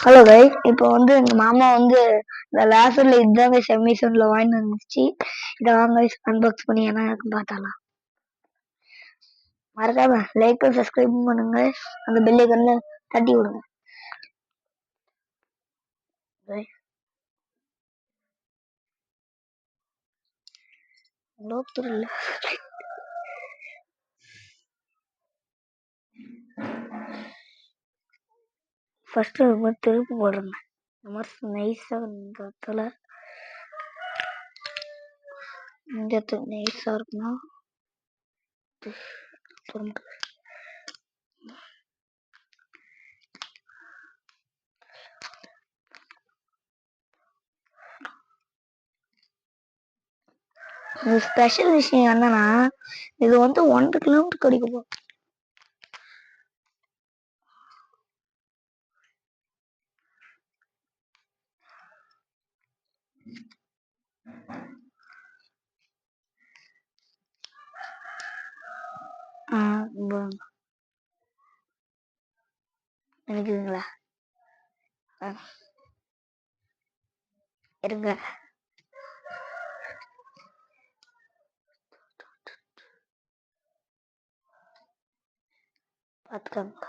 Hello guys, இப்போ வந்து எங்க மாமா வந்து இந்த லேசர்ல இதுதாங்க செமிசன்ல வாங்கி வந்துச்சு. இதை வாங்க அன்பாக்ஸ் பண்ணி என்ன இருக்குன்னு பார்த்தாலாம். மறக்காம லைக் சப்ஸ்கிரைப் பண்ணுங்க, அந்த பெல் ஐகானை தட்டி விடுங்க. இல்ல ஃபர்ஸ்ட் திருப்பு போடுறேங்க. இந்த மாதிரி நைஸா இந்த இடத்துல நைஸா இருக்குன்னா ஸ்பெஷல் விஷயம் என்னன்னா, இது வந்து 1.5 கிலோமீட்டர் கிடைக்கும். நினைக்குதுங்களா? இருங்க, பார்த்துக்கோங்க.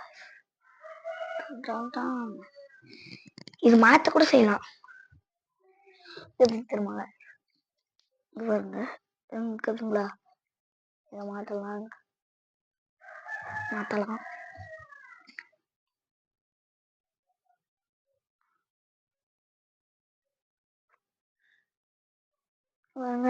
இது மாத்த கூட செய்யலாம். எப்படி தெரியுமாங்க? பாருங்க, இருக்குதுங்களா? இதை மாத்தலாம். வாங்க,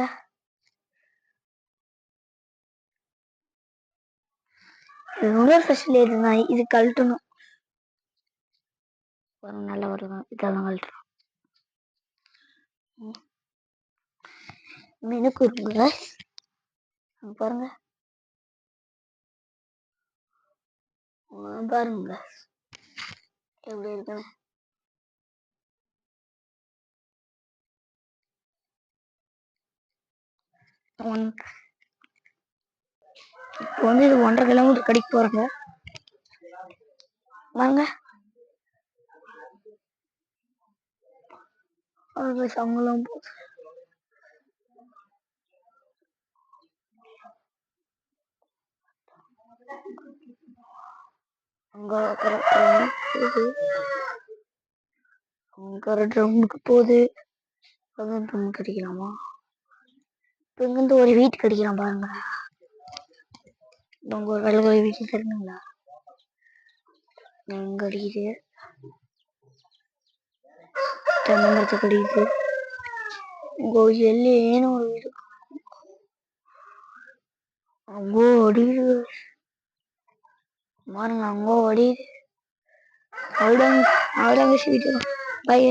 இன்னொரு ஸ்பெஷல் எதுனா இது கழட்டணும். நல்லா வருதான், இதெல்லாம் கழட்டணும். மெனுக்கு இருக்குங்க பாருங்க. பாருங்க எப்படி இருக்குன்னு. இப்போ வந்து இது 1.5 கிலோமீட்டர் கடிக்க போறாங்க. வாங்க, சங்கலம் ட்ரம்முக்கு போகுது. அதான் ட்ரம் கடிக்கலாமா? இப்போ இங்கிருந்து ஒரு வீட்டுக்கு அடிக்கலாம் பாருங்க. உங்க ஒரு வெள்ளை வீட்டுக்கு தெரியுங்களா? எங்க அடிக்குது? தென்னமரத்துக்கு அடிக்குது. உங்க எல்லையேன்னு ஒரு வீடு அங்கோ அடிக்குது பாருங்க. அங்கோ அடிக்குது. அவ்வளோதாங்க வீட்டு. பை.